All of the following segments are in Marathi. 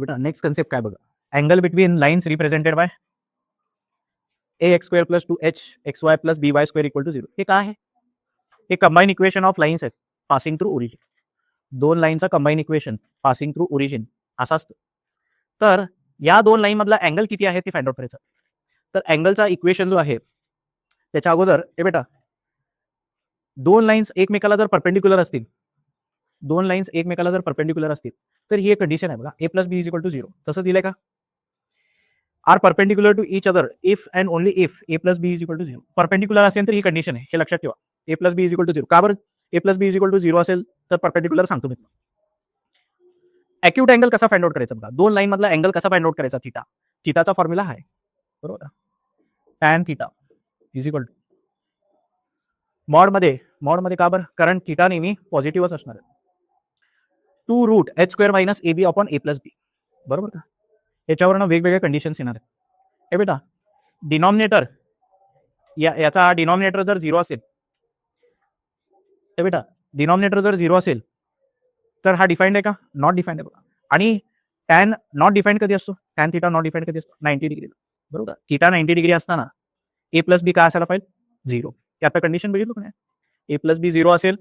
बेटा नेक्स्ट कन्सेप्ट काय बघा, angle between lines represented bye ax² + 2hxy + by² = 0. हे काय आहे? हे कंबाईन इक्वेशन ऑफ लाईन्स आहेत पासिंग थ्रू ओरिजिन. दोन लाईनचा combine equation passing through origin असा असतं. तर या दोन लाईन मधला अँगल किती आहे ते फाइंड आउट करायचं. तर अँगलचा इक्वेशन जो आहे त्याच्या अगोदर हे बेटा दोन लाईन्स एकमेकाला जर परपेंडिक्युलर असतील, दोन लाईन्स एकमेकाला जर परपेंडिक्युलर असतील तर ही एक कंडिशन आहे बघा, a + b = 0. तसं दिलंय का? Are perpendicular to each other if and only if a + b = 0. Perpendicular असेल तर ही कंडिशन आहे, हे लक्षात ठेवा. a + b = 0. का बरं a + b = 0 असेल तर परपेंडिक्युलर सांगतो मी. अॅक्यूट अँगल कसा फाइंड आउट करायचा बघा, दोन लाईन मधला अँगल कसा फाइंड आउट करायचा? थीटा. थीटाचा फॉर्म्युला आहे बरोबर, tan θ = मॉडमध्ये का बरं? कारण थीटा नेहमी पॉझिटिव्हच असणार आहे. 2√h² - ab / a + b बरोबर का? याच्यावरनं वेगवेगळ्या कंडिशन्स येणार आहेत. हे बेटा डिनॉमिनेटर याचा डिनॉमिनेटर जर 0 असेल, हे बेटा डिनॉमिनेटर जर 0 असेल तर हा डिफाइंड आहे का? नॉट डिफाइंड आहे बघा. आणि टॅन नॉट डिफाइंड कधी असतो? टॅन थीटा नॉट डिफाइंड कधी असतो? 90 डिग्रीला बरोबर. थीटा 90 डिग्री असताना a + b काय असायला पाहिजे? 0. ते आता कंडिशन बघितलं का नाही? a + b 0 असेल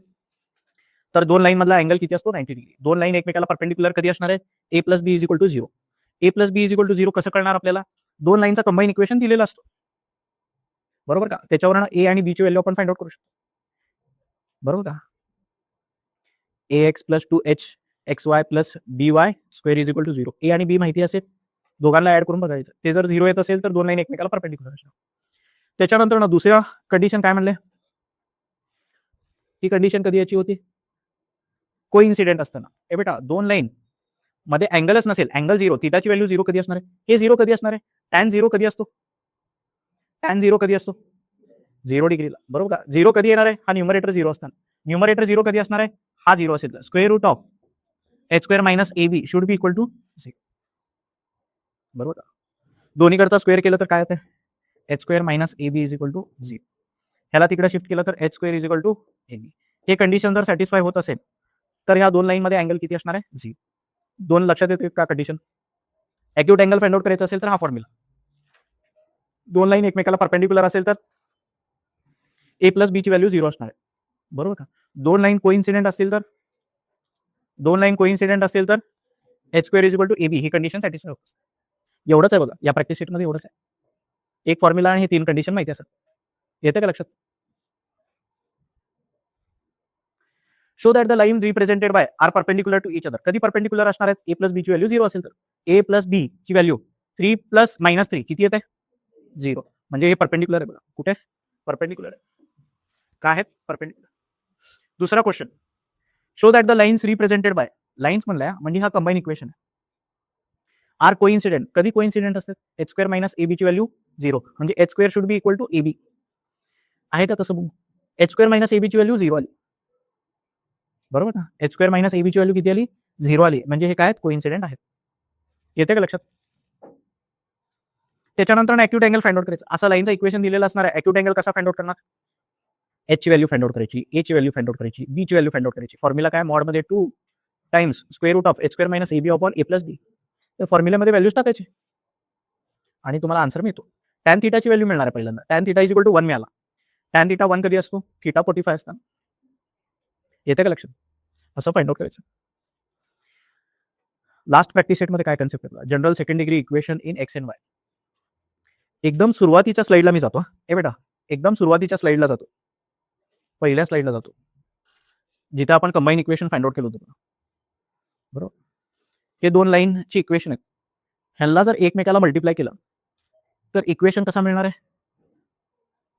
तर दोन लाईन मधला अँगल किती असतो? 90 डिग्री. दोन लाईन एकमेकाला परपेंडिक्युलर कधी असणार आहे? a + b = 0. a + b = 0 कसं कळणार आपल्याला? दोन लाईनचा कंबाईन इक्वेशन दिलेला असतो बरोबर का? त्याच्यावरनं a आणि b ची व्हॅल्यू आपण फाइंड आउट करू शकतो बरोबर का? ax + 2hxy + by² = 0. a आणि b माहिती असेल, दोघांना ऍड करून बघायचं. ते जर 0 येत असेल तर दोन लाईन एकमेकाला परपेंडिक्युलर असणार. त्याच्यानंतर ना दुसऱ्या कंडिशन काय म्हणले? ही कंडिशन कधी याची होती? कोइन्सिडेंट असताना. हे बेटा दोन लाईन मध्ये अँगलच नसेल, अँगल 0, थीटाची व्हॅल्यू 0 कधी असणार आहे? हे 0 कधी असणार आहे? टॅन 0 कधी असतो? टॅन 0 कधी असतो? 0 डिग्रीला बरोबर का? 0 कधी येणार आहे? हा न्यूमरेटर 0 असताना. न्यूमरेटर 0 कधी असणार आहे? हा 0 असेल तर √h² - ab should be equal to 0 बरोबर. दोन्हीकडचा स्क्वेअर केलं तर काय होतं? h² - ab = 0. ह्याला तिकडे शिफ्ट केलं तर h² = ab. हे कंडिशन जर सॅटिस्फाय होत असेल तर ह्या दोन लाईन मध्ये अँगल किती असणार आहे? 0. दोन लक्षात येते का condition? Acute angle find out करायचं असेल तर हा फॉर्म्युला. दोन लाईन एकमेकाला परपेंडिक्युलर असेल तर a + b ची व्हॅल्यू 0 असणार आहे बरोबर का? दोन लाईन कोइन्सिडेंट असतील तर h² = ab ही कंडिशन सॅटिस्फाय होत. एवढंच आहे बघा, या प्रॅक्टिस सेटमध्ये एवढंच आहे. एक फॉर्म्युला आणि हे तीन कंडिशन माहिती असतात. येते का लक्षात? Show that the line represented by are perpendicular to each other. कधी परपेंडिक्युलर असणार आहेत? a + b ची व्हॅल्यू 0 असेल तर a + b ची व्हॅल्यू 3 + -3 किती येते? 0. म्हणजे हे परपेंडिक्युलर आहे बघा. कुठे परपेंडिक्युलर आहे? काय आहेत? परपेंडिक्युलर. दुसरा question, show that the lines represented by, lines म्हणल्या म्हणजे हा कंबाईन इक्वेशन आहे, आर कोइन्सिडेंट. कधी कोइन्सिडेंट असतात? h² - ab ची व्हॅल्यू 0 म्हणजे h² should be equal to ab. आहे का तसं? बघू, h² - ab ची व्हॅल्यू 0 आली बरोबर ना? h² - ab ची व्हॅल्यू किती आली? 0 आली. म्हणजे हे काय कोइन्सिडेंट आहेत. येते का लक्षात? त्याच्यानंतर अॅक्यूट अँगल फाइंड आउट करायचं. असा लाईनचा इक्वेशन दिलेला असणार आहे. अॅक्यूट अँगल कसा फाइंड आउट करणार? h ची व्हॅल्यू फाइंड आउट करायची, a ची व्हॅल्यू फाइंड आउट करायची, b ची व्हॅल्यू फाइंड आउट करायची. फॉर्म्युला काय? मॉडमध्ये 2 times √h² - ab / a + b. त्या फॉर्म्युल्यामध्ये व्हॅल्यूज टाकायची आणि तुम्हाला आन्सर मिळतो. टॅन थीटाची व्हॅल्यू मिळणार आहे पहिल्यांदा. टॅन θ = 1 मिळाला. टॅन θ 1 कधी असतो? थीटा 45 असताना. येते का लक्षात? असं फाइंड आउट करायचं. लास्ट प्रॅक्टिस सेटमध्ये काय कन्सेप्ट आहे? General second degree equation in x and Y. एकदम सुरुवातीच्या स्लाइडला मी जातो. हे बेटा एकदम सुरुवातीच्या स्लाइडला जातो, पहिल्या स्लाइडला जातो, जिथे आपण कंबाईन इक्वेशन फाइंड आउट केलं होतं बरोबर. हे दोन लाईनची इक्वेशन आहेत. ह्यांना जर एकमेकाला मल्टिप्लाय केलं तर इक्वेशन कसा मिळणार आहे?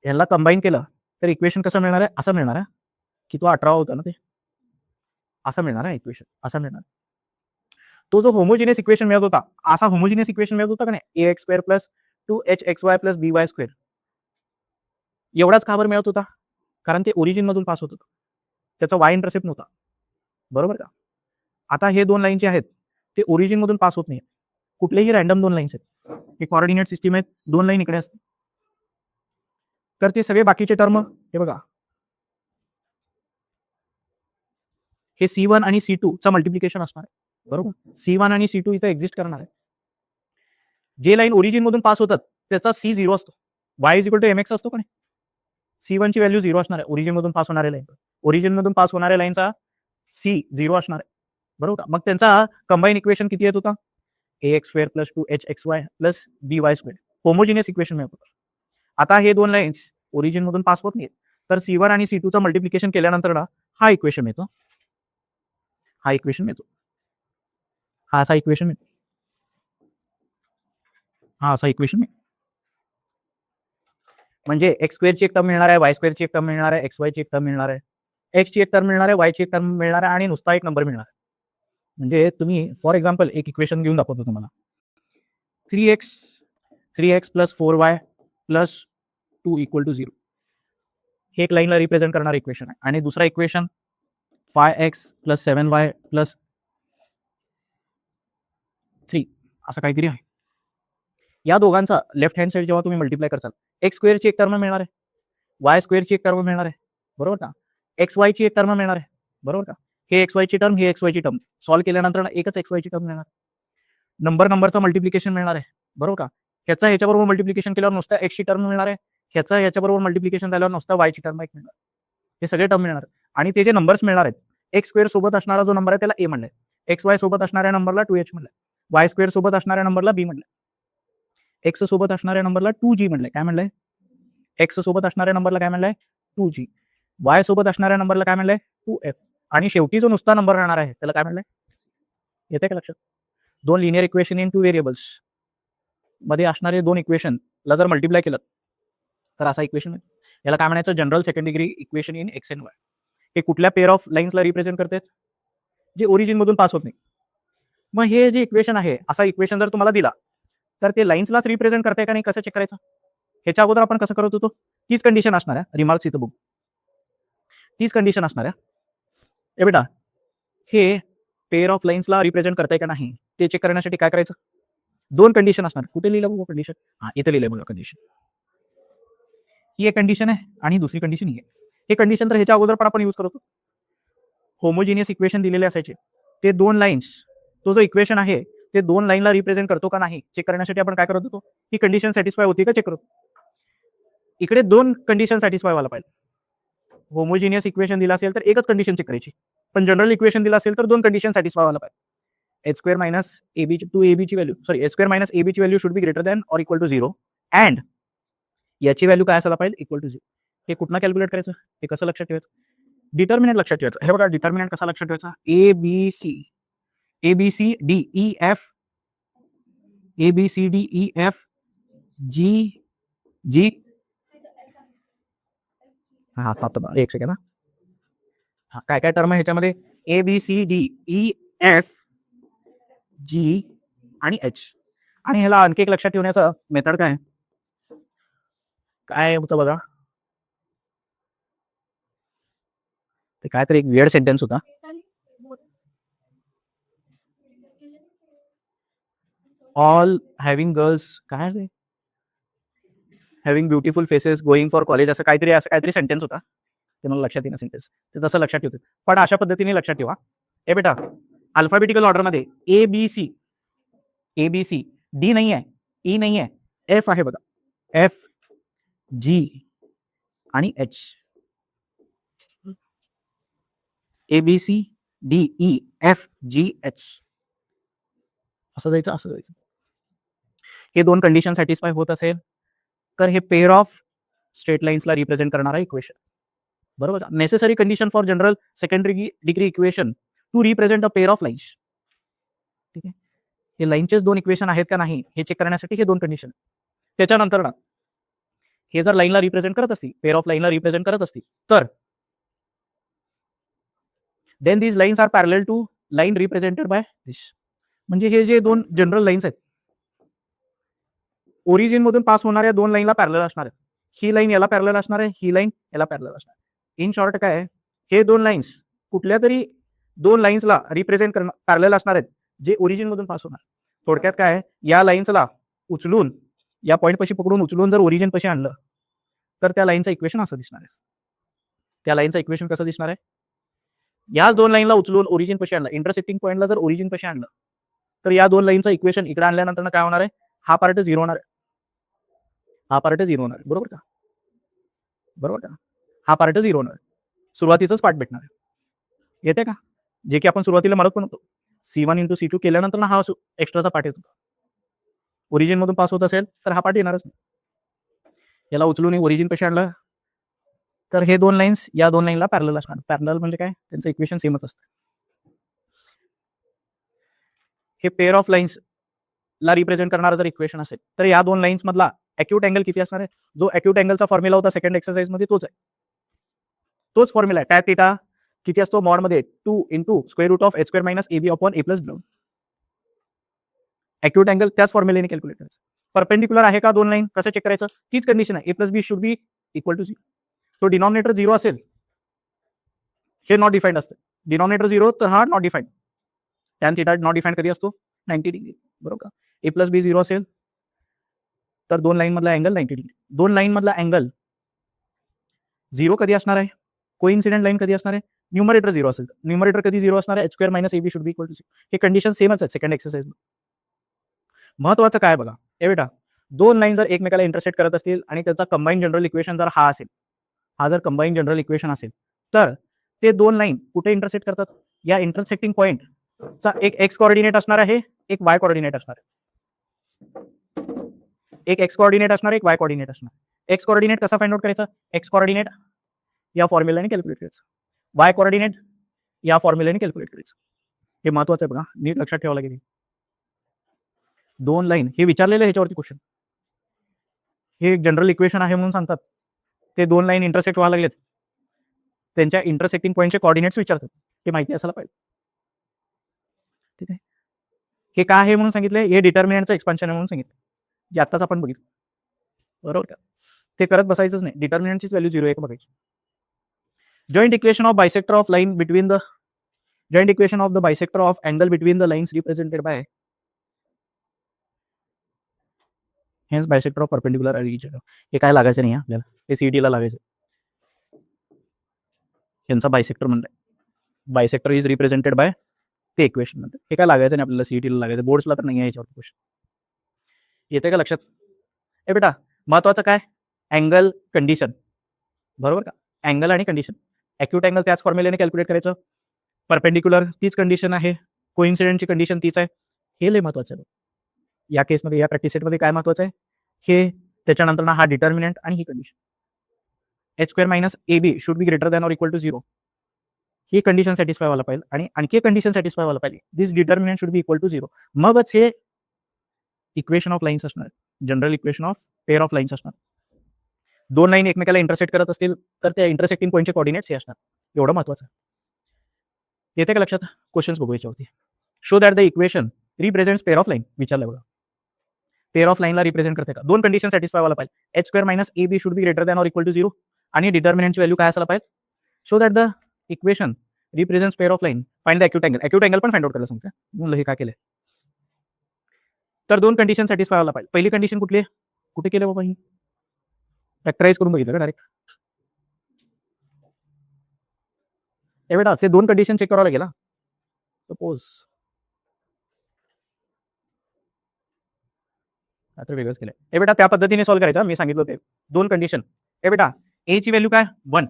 ह्यांना कंबाईन केलं तर इक्वेशन कसं मिळणार आहे? असं मिळणार आहे की तो 18 होता ना, ते असं मिळणार आहे इक्वेशन, असं मिळणार. तो जो होमोजिनियस इक्वेशन मिळत होता, असा होमोजिनियस इक्वेशन मिळत होता का नाही? ax² + 2hxy + by². एवढाच का बरं मिळत होता? कारण ते ओरिजिन मधून पास होत होतं, त्याचा वाय इंटरसेप्ट नव्हता बरोबर का? आता हे दोन लाईनचे आहेत, ते ओरिजिन मधून पास होत नाही. कुठलेही रॅन्डम दोन लाईन्स आहेत, हे कॉर्डिनेट सिस्टीम आहेत, दोन लाईन इकडे असतात. तर ते सगळे बाकीचे टर्म हे बघा, हे C1 आणि C2 चा मल्टिप्लिकेशन असणार आहे. बरोबर. C1 आणि C2 इथे एक्झिस्ट करणार आहे. जे लाईन ओरिजिन मधून पास होतात त्याचा C0 असतो. y is equal to mx असतो का नाही? C1 ची व्हॅल्यू 0 असणार आहे ओरिजिन मधून पास होणाऱ्या लाईनचा. ओरिजिन मधून पास होणाऱ्या लाईनचा C 0 असणार आहे. बरोबर का? मग त्यांचा कंबाईन इक्वेशन किती येत होता? ax² + 2hxy + by². Homogeneous equation मिळत होतं. आता हे दोन लाईन्स ओरिजिन मधून पास होत नाहीत, तर C1 आणि C2 चं मल्टिप्लिकेशन केल्यानंतर ना हा इक्वेशन मिळतो. हा इक्वेशन मिळतो. हा असा इक्वेशन मिळतो. हा असा इक्वेशन मिळतो. म्हणजे x² ची एक टर्म मिळणार आहे, y² ची एक टर्म मिळणार आहे, xy ची एक टर्म मिळणार आहे, x ची एक टर्म मिळणार आहे, y ची एक टर्म मिळणार आहे आणि नुसता एक नंबर मिळणार आहे. म्हणजे तुम्ही फॉर एक्झाम्पल एक इक्वेशन घेऊन दाखवतो तुम्हाला. 3x + 4y + 2 = 0. हे एक लाईनला रिप्रेझेंट करणारं इक्वेशन आहे. आणि दुसरा इक्वेशन 5x + 7y + 3 असं काहीतरी आहे. या दोघांचा लेफ्ट हँड साइड जेव्हा तुम्ही मल्टिप्लाय करताल, x² ची एक टर्म मिळणार आहे, y² ची एक टर्म मिळणार आहे, बरोबर का? xy ची एक टर्म मिळणार आहे, बरोबर का? हे xy ची टर्म, हे xy ची टर्म सॉल्व्ह केल्यानंतर एकच xy ची टर्म मिळणार. नंबरचं मल्टिप्लिकेशन मिळणार आहे, बरोबर का? ह्याचा ह्याच्याबरोबर मल्टिप्लिकेशन केल्यावर नुसता x ची टर्म मिळणार आहे, ह्याचा ह्याच्याबरोबर मल्टिप्लिकेशन झाल्यावर नुसता y ची टर्म एक मिळणार. हे सगळे टर्म मिळणार आणि ते जे नंबर्स मिळणार आहेत, x² सोबत असणारा जो नंबर आहे त्याला a म्हणलाय, xy सोबत असणाऱ्या नंबरला 2h म्हणलाय, y² सोबत असणाऱ्या नंबरला b म्हणलाय, x सोबत असणाऱ्या नंबरला 2g म्हणलंय. काय म्हणलंय? x सोबत असणाऱ्या नंबरला काय म्हणलंय? 2g. y सोबत असणाऱ्या नंबरला काय म्हणलंय? 2f. आणि शेवटी जो नुसता नंबर राहणार आहे त्याला काय म्हणलंय? येते का लक्षात? दोन लिनियर इक्वेशन इन 2 व्हेरिएबल्स मध्ये असणारे दोन इक्वेशनला जर मल्टिप्लाय केलं तर असा इक्वेशन याला काय म्हणायचं? General second degree equation in x end Y. हे कुठल्या पेअर ऑफ लाईन्सला रिप्रेझेंट करतात? जे ओरिजिन मधून पास होत नाही. मग हे जे इक्वेशन आहे, असा इक्वेशन जर तुम्हाला दिला तर ते लाईन्सलाच रिप्रेझेंट करते का नाही, कसं चेक करायचं? ह्याच्या अगोदर आपण कसं करत होतो? तीच कंडिशन असणार आहे. रिमार्क्स इथं बघू. तीच कंडिशन असणार आहे. ए बेटा, हे पेअर ऑफ लाईन्सला रिप्रेझेंट करताय का नाही ते चेक करण्यासाठी काय करायचं? दोन कंडिशन असणार. कुठे लिहिलं बघू कंडिशन? हा, इथे लिहिलंय बघा कंडिशन. ही एक कंडिशन आहे आणि दुसरी कंडिशन ही आहे. हे कंडिशन तर ह्याच्या अगोदर पण आपण यूज करतो. होमोजिनियस इक्वेशन दिलेले असायचे, ते दोन लाईन्स, तो जो इक्वेशन आहे ते दोन लाईनला रिप्रेझेंट करतो का नाही चेक करण्यासाठी आपण काय करत होतो? ही कंडिशन सॅटिस्फाय होती का चेक करतो. इकडे दोन कंडिशन सॅटिस्फाय व्हायला पाहिजे. होमोजिनियस इक्वेशन दिला असेल तर एकच कंडिशन चेक करायची, पण जनरल इक्वेशन दिला असेल तर दोन कंडिशन सॅटिस्फाय व्हायला पाहिजे. h² - ab 2ab ची व्हॅल्यू, सॉरी, h² - ab ची value should be greater than or equal to 0 and याची व्हॅल्यू काय असायला पाहिजे? Equal to 0. हे कुठनं कॅल्क्युलेट करायचं? हे कसं लक्षात ठेवायचं? डिटर्मिनंट लक्षात ठेवायचं. हे बघा, डिटर्मिनंट कसा लक्षात ठेवायचा? ABCDEF G हा आता एक सेकंड. हा, काय काय टर्म आहे ह्याच्यामध्ये? ABCDEF G आणि H. आणि ह्याला आणखी एक लक्षात ठेवण्याचं मेथड काय काय होतं बघा, ते कायतरी एक वियर्ड सेंटेन्स होता. ऑल हॅव्हिंग गर्ल्स, काय ते, having beautiful faces going for college, असं काहीतरी सेंटेन्स होता. ते मला लक्षात येणं सेंटेन्स, ते तसं लक्षात ठेवते. पण अशा पद्धतीने लक्षात ठेवा. ए बेटा, अल्फाबेटिकल ऑर्डरमध्ये ABC D नाही आहे, E नाही आहे, F आहे बघा. F G आणि H. ABCDEFGH असं जायचं, असं जायचं. हे दोन कंडिशन सॅटिस्फाय होत असेल तर हे पेअर ऑफ स्ट्रेट लाईन्सला रिप्रेझेंट करणारा इक्वेशन, बरोबर. Necessary condition for general secondary degree equation two represent a pair of lines. ठीक आहे, हे लाईनचेच दोन इक्वेशन आहेत का नाही हे चेक करण्यासाठी हे दोन कंडिशन. त्याच्यानंतर ना हे जर लाईनला रिप्रेझेंट करत असतील, पेअर ऑफ लाईनला रिप्रेझेंट करत असतील, तर then these lines are parallel to line represented by this. म्हणजे हे जे दोन जनरल लाईन्स आहेत, ओरिजिन मधून पास होणाऱ्या दोन लाईनला पॅरलल असणार आहेत. ही लाईन याला पॅरलल असणार आहे, ही लाईन याला पॅरलल असणार आहे. इन शॉर्ट काय आहे, हे दोन लाईन्स कुठल्या तरी दोन लाईन्सला रिप्रेझेंट करणं पॅरलल असणार आहेत, जे ओरिजिन मधून पास होणार. थोडक्यात काय आहे, या लाईन्सला उचलून, या पॉईंट पाशी पकडून उचलून जर ओरिजिन पाशी आणलं तर त्या लाईनचं इक्वेशन असं दिसणार आहे. त्या लाईनचं इक्वेशन कसं दिसणार आहे? याच दोन लाईनला उचलून ओरिजिन पशी आणलं, इंटरसेक्टिंग पॉईंटला जर ओरिजिन पशी आणलं तर या दोन लाईनचं इक्वेशन इकडे आणल्यानंतर काय होणार आहे, हा पार्ट 0 होणार आहे, हा पार्ट 0 होणार आहे, बरोबर का, बरोबर का, हा पार्ट 0 होणार आहे, सुरुवातीचाच पार्ट भेटणार आहे. येते का, जे की आपण सुरुवातीला म्हणत पण होतो C1 इंटू C2 केल्यानंतर ना हा एक्स्ट्राचा पार्ट येतो. ओरिजिन मधून पास होत असेल तर हा पार्ट येणारच नाही. याला उचलून ओरिजिन पशी आणलं तर हे दोन लाईन्स या दोन लाईनला पॅरलल असणार. पॅरलल म्हणजे काय, त्यांचं इक्वेशन सेमच असतं. हे पेअर ऑफ लाईन्स ला रिप्रेझेंट करणारा जर इक्वेशन असेल तर या दोन लाईन्स मधला अॅक्यूट अँगल किती असणार आहे, जो अॅक्यूट अँगलचा फॉर्म्युला होता सेकंड एक्सरसाइज मध्ये तोच आहे, तोच फॉर्म्युला आहे. टॅन थीटा किती असतो मॉड मध्ये 2 into square root of h² minus AB upon A plus B. Acute angle त्याच फॉर्म्युलेने कॅल्क्युलेट करायचं. परपेंडिक्युलर आहे का दोन लाईन, कसं चेक करायचं, तीच कंडिशन आहे, A plus B should be equal to 0. तो डिनॉमिनेटर 0 असेल, हे नॉट डिफाईंड असतं, डिनॉमिनेटर 0 तर हा not defined. Tan theta not defined कधी असतो, 90 डिग्री, बरोबर का. A प्लस B 0 असेल तर दोन लाईन मधला अँगल 90 डिग्री. दोन लाईन मधला अँगल 0 कधी असणार आहे, कोइन्सिडेंट लाईन कधी असणार आहे, न्यूमरेटर 0 असेल, न्यूमरेटर कधी 0 असणार आहे, h² minus AB should be equal to 0. हे कंडिशन सेमच आहे सेकंड एक्सरसाइज. महत्वाचं काय बघा, हे बेटा, दोन लाईन जर एकमेकाला इंटरसेक्ट करत असतील आणि त्याचा कंबाईन जनरल इक्वेशन जर हा असेल, हा जर कंबाईन जनरल इक्वेशन असेल तर ते दोन लाईन कुठे इंटरसेक्ट करतात, या इंटरसेक्टिंग पॉइंटचा एक एक्स कोऑर्डिनेट असणार आहे, एक वाय कोऑर्डिनेट असणार आहे, एक एक्स कोऑर्डिनेट असणार, एक वाय कोऑर्डिनेट असणार. एक्स कोऑर्डिनेट कसा फाइंड आउट करायचा, एक्स कोऑर्डिनेट या फॉर्म्युलाने कॅल्क्युलेट करायचं, वाय कोऑर्डिनेट या फॉर्म्युलाने कॅल्क्युलेट करायचं. हे महत्वाचं आहे बघा, नीट लक्षात ठेवावं लागेल. दोन लाईन हे विचारलेलं ह्याच्यावरती क्वेश्चन, हे जनरल इक्वेशन आहे म्हणून सांगतात, ते दोन लाईन इंटरसेक्ट व्हायला लागलेत, त्यांच्या इंटरसेक्टिंग पॉईंटचे कोऑर्डिनेट्स विचारतात, हे माहिती असायला पाहिजे. ठीक आहे, हे काय आहे म्हणून सांगितले, हे डिटर्मिनंटचं एक्सपान्शन आहे म्हणून सांगितलं, जे आत्ताच आपण बघितलं, बरोबर का. ते करत बसायचंच नाही, डिटर्मिनंटचीच व्हॅल्यू 0 1 बघायची. Joint equation of bisector of line between the joint equation of the bisector of angle between the lines represented by hence bisector of perpendicular region. हे काय लागायचं नाही आपल्याला, हे सीईटीला लागायचं. यांचा बायसेक्टर म्हणलंय, बायसेक्टर इज रिप्रेझेंटेड बाय ते इक्वेशन म्हणते, हे काय लागायचं नाही आपल्याला, सीईटीला लागायचं, बोर्ड्सला तर नाही आहे याच्यावर क्वेश्चन. येते का लक्षात. ए बेटा, महत्वाचं काय, अँगल कंडिशन, बरोबर का, अँगल आणि कंडिशन. अॅक्यूट अँगल त्याच फॉर्म्युलेने कॅल्क्युलेट करायचं, परपेंडिक्युलर तीच कंडिशन आहे, कोइन्सिडेंटची कंडिशन तीच आहे, हे लय महत्वाचं आहे. या केसमध्ये, या प्रॅक्टिस सेटमध्ये काय महत्वाचं आहे, हे त्याच्यानंतर ना हा डिटर्मिनंट आणि ही condition, h² minus AB should be greater than or equal to 0, ही कंडिशन सॅटिस्फाय व्हायला पाहिजे, आणि आणखी एक कंडिशन सॅटिस्फाय व्हायला पाहिजे, this determinant should be equal to 0, मगच हे इक्वेशन ऑफ लाईन्स असणार, general equation of pair of lines असणार. दोन लाईन एकमेकाला इंटरसेक्ट करत असतील तर त्या इंटरसेक्टिंग पॉईंटचे कोऑर्डिनेट्स हे असणार, एवढं महत्वाचं. येते का लक्षात. क्वेश्चन्स बघू याच्यावरती. Show that the equation represents pair of line, विचारलंय बघा, पेअर ऑफ लाईनला रिप्रेझेंट करते का, दोन कंडिशन सॅटिस्फाय व्हायला पाहिजे, h² minus AB should be greater than or equal to 0, आणि डिटर्मिनंटची व्हॅल्यू काय असायला पाहिजे. Show that the equation represents pair of line, find the acute angle, acute angle पण फाइंड आउट करायला सांगते, म्हणलं हे काय केलंय. तर दोन कंडिशन सॅटिस्फाय व्हायला पाहिजे. पहिली कंडिशन कुठली आहे, कुठे केलं बाबा, ही फॅक्टराइज करून बघितलं का डायरेक्ट. हे बेटा, ते दोन कंडिशन चेक करावं लागेल. सपोज आता वेगळंच केलंय, हे बेटा त्या पद्धतीने सॉल्व्ह करायचं, मी सांगितलं ते दोन कंडिशन. हे बेटा, ए ची व्हॅल्यू काय 1,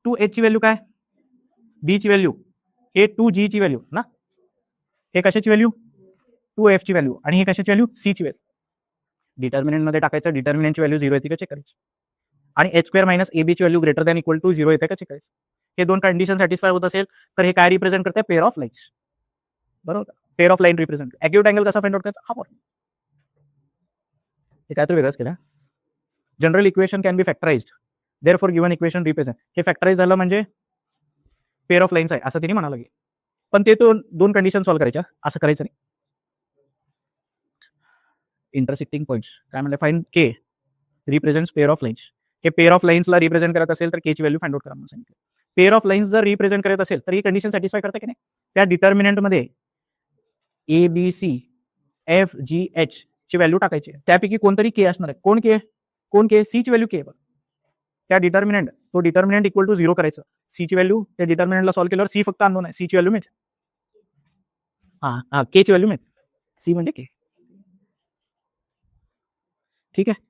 2H ची व्हॅल्यू काय, B ची व्हॅल्यू, हे 2G ची व्हॅल्यू ना, हे कशाची व्हॅल्यू 2F ची व्हॅल्यू, आणि हे कशाची व्हॅल्यू C ची व्हॅल्यू. डिटर्मिनंट मध्ये टाकायचं, डिटर्मिनंटची व्हॅल्यू 0 येते का चेक करायची, आणि h² मायनस AB ची value greater than equal to 0 येते का चेक करायचं. हे दोन कंडिशन सॅटिस्फाय होत असेल तर हे काय रिप्रेझेंट करते, पेअर ऑफ लाईन्स, बरोबर. Pair of line represent. Acute angle कसा फाइंड आउट करायचा, हा फॉर्म्युला. हे काय तर वेगळंच केलं. General equation can be factorized, therefore given equation represent, हे फॅक्टराइज झालं म्हणजे पेअर ऑफ लाईन्स आहे असं तिने म्हणावं लागेल. पण ते तो दोन कंडिशन सॉल्व्ह करायच्या, असं करायचं नाही. इंटरसेक्टिंग पॉईंट्स काय म्हणले, find K represents pair of lines. हे पेअर ऑफ लाईन्सला रिप्रेझेंट करत असेल तर के ची व्हॅल्यू फाइंड आउट करा म्हणून सांगितलं. पेअर ऑफ लाईन्स जर रिप्रेझेंट करत असेल तर ही कंडिशन सॅटिस्फाय करते की नाही, त्या डिटर्मिनंटमध्ये ABCFGH ची व्हॅल्यू टाकायची, त्यापैकी कोणतरी के असणार आहे. कोण के, कोण के, सी ची व्हॅल्यू के. त्या डिटर्मिनंट तो डिटर्मिनंट इक्वल टू 0 करायचं. सी ची व्हॅल्यू त्या डिटर्मिनंटला सॉल्व्ह केल्यावर सी फक्त अननोन आहे. सी ची व्हॅल्यू माहिती के ची व्हॅल्यू माहिती. सी म्हणजे के. ठीक आहे.